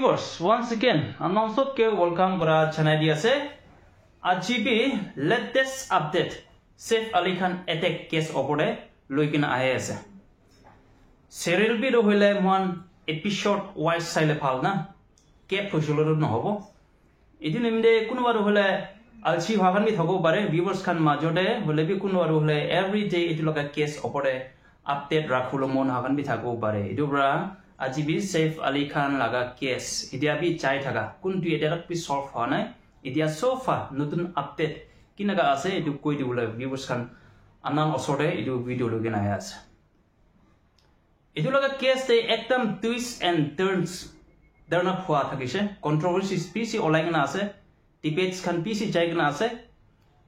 viewers, once again, announced ke welcome kora channel dia se. Aji latest update. Saif Ali Khan attack case opore loikina ahe ase. Serial bi rohile mon episode wise sile phal na. Ke phosolo no hobo. Idi nimde kunuba rohile alchi bhagan bi thago bare viewers khan majode hole bi kunuba rohile every day itu loka case opore update rakhulo mon hagan bi thago bare. Idu bra Aji Saif Ali Khan laga case idia bi chai thaga kuntu eta bi solve honai idia so far notun update kinaga ase edu koi dibula viewers khan anan osore edu video login aya ase edu laga case te ekdam twists and turns darna phua thakise controversy PC olai na ase debates khan PC jai na ase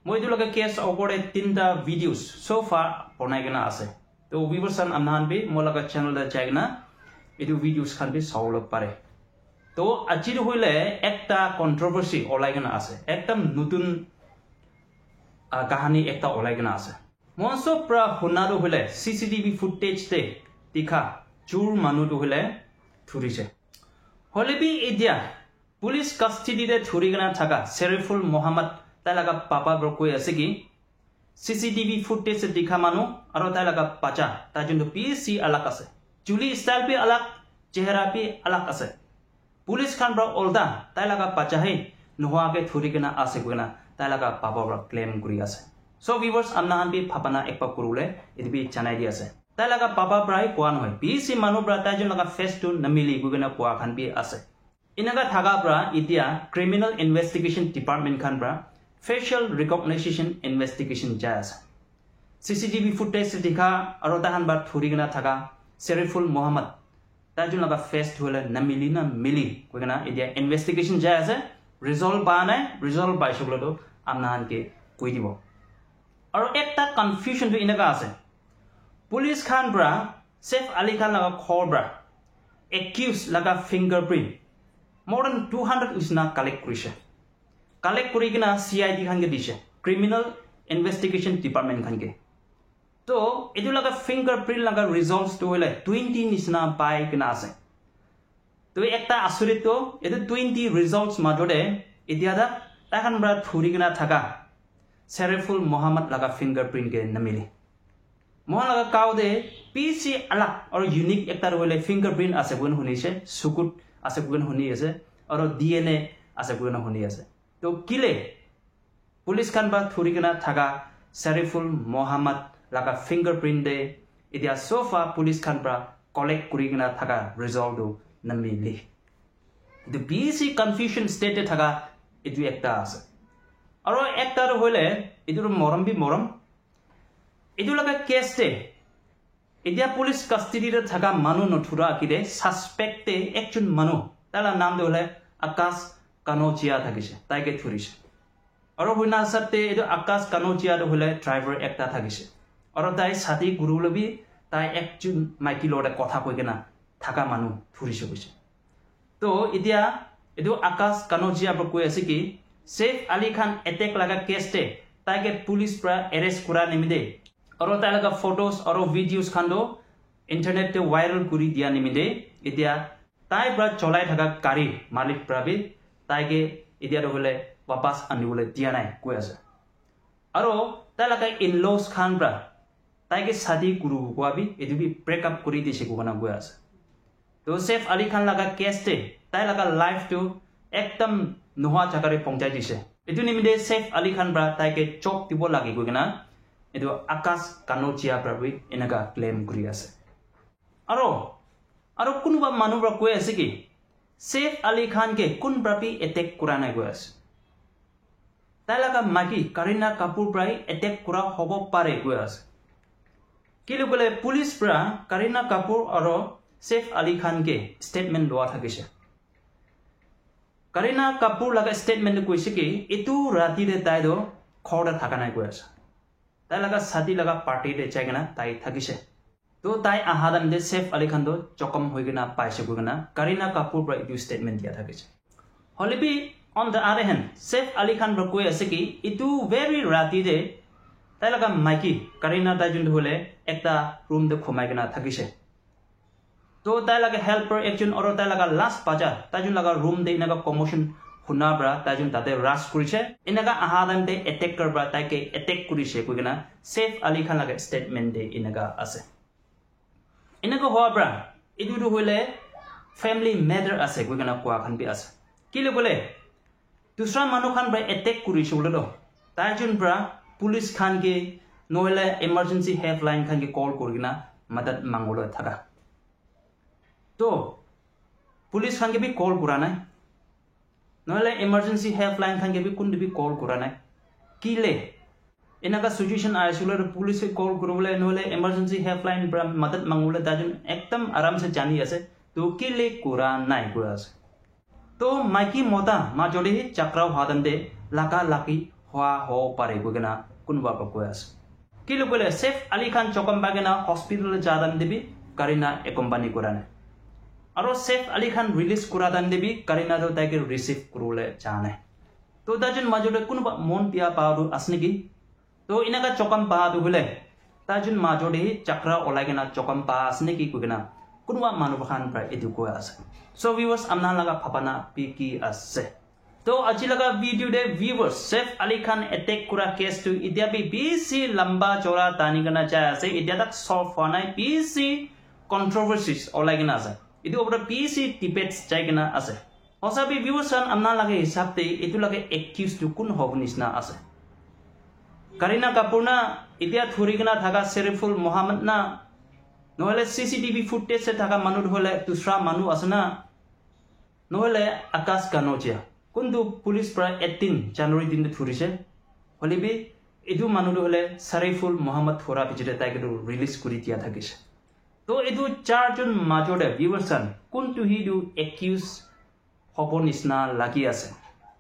moi edu laga case opore tinta videos so far bonai na ase to viewers khan anan bi mo laga channel da jai na edu videos khan bi saulok pare to ajir hoile ekta controversy olaigena ase ekdam nutun kahani ekta olaigena ase monso pra hunaro hoile CCTV footage te tikha chur manu to hoile thurise holebi edia police custody de thurigena thaka Seriful Mohammad talaga papa bro koi ase ki CCTV footage tikha manu aro talaga pacha ta jundu PC alak ase Julie style पे अलग चेहरा पे अलग असे police Khan ब्रा ओल्दा ताई लगा पाचा है नुआ के थोड़ी के ना आसे कोई ना ताई लगा पापा ब्रा क्लेम करी आसे सो व्यूअर्स अन्ना हम भी पापना एक पाप करूले इधर भी चनाई दिया से ताई लगा पापा ब्रा ही कौन है बीसी मानो ब्रा ताई जो लगा फेस टू नमिली कोई ना कुआ खान भी आसे इनका थागा ब्रा इतिया क्रिमिनल इन्वेस्टिगेशन डिपार्टमेंट खान ब्रा फेशियल रिकॉग्निशन इन्वेस्टिगेशन जायस CCTV फुटेज से दिखा और ताहन बार थोड़ी के ना थागा Seriful Mohammad tajun laga face thole na mili koina idia investigation jai ase resolve by shoglo to amnan ke koi dibo aro ekta confusion to inaga ase police khan bra Saif Ali Khan laga khor bra accused laga fingerprint more than 200 usna collect kuri kina CID khan ke dise criminal investigation department khan ke तो इधर लगा fingerprint लगा results तो वाले 20 निशना पाई किना से तो एक ता आसुरित तो इधर 20 रिजल्ट्स माधोरे इधर दा ताकन बरा थोड़ी किना थका सेरिफुल मोहम्मद लगा फिंगरप्रिंट के नमिले मोहन लगा काउ दे PC अलग और यूनिक एक तार वाले फिंगरप्रिंट आसे गुन होनी से सुकुट आसे गुन होनी है से और DNA आसे गुन होनी है से तो किले पुलिस खान बा थोड़ी किना थका सेरिफुल Mohammad laga fingerprint de idia sofa police khan pra collect kurigina thaga result do namili the BC confusion state thaga idu ekta ase aro ekta ro hoile idur moram idu laga case te idia police custody re thaga manu nothura akide suspect te ekjon manu tala naam de hole Akash Kanochia thagise taike thurise aro hoina satte idu Akash Kanochia de hole driver ekta thagise और ताई साथी गुरु लबी ताई एक जन Mikey लोड़ा कथा कोई के ना थका मानु थुरी से कुछ तो इदिया इदो आकाश कनोजिया पर कोई ऐसे कि Saif Ali Khan अटैक लगा केस ते ताई के पुलिस पर अरेस्ट करा निमिदे और ताई लगा फोटोस और वीडियोस खान दो इंटरनेट ते वायरल करी दिया निमिदे इदिया ताई पर चलाई थका गाड़ी मालिक पर भी ताई के इदिया रो बोले वापस आने बोले दिया नहीं कोई ऐसे और ताई लगा इन लॉस खान पर ताकि शादी गुरु को भी इधर भी ब्रेकअप करी दिसे को बना गया है तो Saif Ali Khan लगा केस ते ताई लगा लाइफ तो एकदम नुहा चकरे पहुंचाई दिसे इधर निमिदे Saif Ali Khan ब्रा ताई के चौक तिबो लगी को ना इधर Akash Kanochia पर भी इनका क्लेम करी है अरो कुन बा मानु ब्रा कोई ऐसे कि Saif Ali Khan के कुन ब्रा भी अटैक कराना गया है ताई लगा मागी करीना कपूर ब्रा अटैक करा होबो पारे गया है किलो बोले पुलिस पर करीना कपूर और Saif Ali Khan के स्टेटमेंट लोआ था किसे करीना कपूर लगा स्टेटमेंट कोई से कि इतु राती दे ताई दो खोड़ा थका नहीं कोई ऐसा ताई लगा शादी लगा पार्टी दे चाहिए ना ताई था किसे तो ताई आहादन दे Saif Ali Khan दो चौकम होएगा ना पाइसे होएगा ना करीना कपूर पर इतु स्टेटमेंट दिया था किसे होले भी on the other hand Saif Ali Khan पर कोई ऐसे कि इतु very राती दे ताई लगा माइकी करीना ताई जुन होले एकता रूम दे खोमाई के ना थकिसे তো তাই লাগে হেল্পাৰ একজন আৰু তাই লগা লাষ্ট বাজা তাইজন লগা ৰুম দে এনেকা কমোশ্যন শুনা পৰা তাইজন তাতে ৰাছ কৰিছে এনেকা আহা টাইমতে এটেক কৰা তাইকে এটেক কৰিছে কৈ কিনা সেফ আলী খান লাগে ষ্টেটমেণ্ট দে এনেকা আছে এনেকা হোৱাৰ পৰা এইটো হলে ফেমিলি মেটাৰ আছে কৈ কিনা কোৱা খান বি আছে কি বোলে দুসৰা মানুহ খান পৰা এটেক কৰিছে বোলে তাইজন পৰা পুলিচ খানকে নহলে এমাৰ্জেন্সি হেল্পলাইন খানকে কল কৰি কিনা মদত মাংগলৈ থাকা তো পুলিচ খানকে বি কল কৰা নাই নহলে এমাৰ্জেন্সি হেল্পলাইন খানকে বি কোন বি কল কৰা নাই কিলে এনেকা সিচুৱেচন আইছিল পুলিচে কল কৰিবলৈ নহলে এমাৰ্জেন্সি হেল্পলাইন পৰা মদত মাংগলৈ তাইজন একদম আৰামছে জানি আছে তো কিলে কৰা নাই কৰা আছে তো মাইকি মতা মা যদি চাকৰাও হাতন্দে লাকা লাকি হোৱা হ পাৰে কৈ কিনা কোনোবা কৈ আছে কি বোলে সেফ আলী খান চকম বাগেনা হস্পিটালে যাদান দেবি কারিনা এ কোম্পানি কৰা নাই আৰু সেফ আলী খান ৰিলিজ কৰা দান দেবি কাৰিনা তো তাইকে ৰিসিভ কৰলে জানে তো তাইজন মাজলে কোনোবা মন পিয়া পাওটো আছে নেকি তো ইনাকা চকম পাওটো হলে তাইজন মাজলে চাকৰা ওলাইগেনা চকম পা আছে নেকি কৈ কিনা কোনোবা মানুহ খান প্ৰায় এটো কৈ আছে সো ভিউয়ার্স আমনা লাগা ভাবনা পি কি আছে তো আজি লগা ভিডিও দে viewers safe Ali Khan attack কৰা কেস তো ইতিয়া বি বেছি লম্বা চড়া টানি গনা যায় আছে ইতিয়া তাক সলভ হোৱা নাই বেছি কন্ট্ৰভাৰ্সিজ ওলাইগনা আছে ইটো ওপৰত বেছি ডিবেটস যাইগনা আছে অসাবি ভিউয়ার্স আমনা লাগে হিসাবতে ইটো লাগে একিউজ তো কোন হ'ব নিচিনা আছে কারিনা কাপুৰ না ইতিয়া থৰিগনা থাকা শৰীফুল মোহাম্মদ না নহলে সিসিটিভি ফুটেজে থাকা মানুহ হলে দুসৰা মানুহ আছে না নহলে আকাশ কানোজিয়া কোনটো পুলিচ প্ৰায় 18 জানুৱাৰী দিনটো ধৰিছে হলিবি এটো মানুহ হলে শৰীফুল মোহাম্মদ থৰা পিছতে তাইকে ৰিলিজ কৰি দিয়া থাকিছে তো এটো চাৰজন মাজতে ভিউয়াৰ্স কোনটো হিডু একিউজ হ'ব নিচিনা লাগি আছে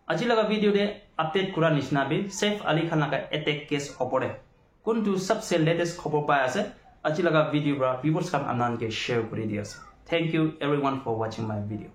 আজি লগা ভিডিওতে আপডেট কৰা নিচিনা বি সেফ আলী খান লগা এটেক কেছ ওপৰে কোনটো সবচে লেটেষ্ট খবৰ পাই আছে আজি লগা ভিডিও পৰা ভিউয়াৰ্স কাম আনানকে শেয়াৰ কৰি দিয়া আছে thank you everyone for watching my video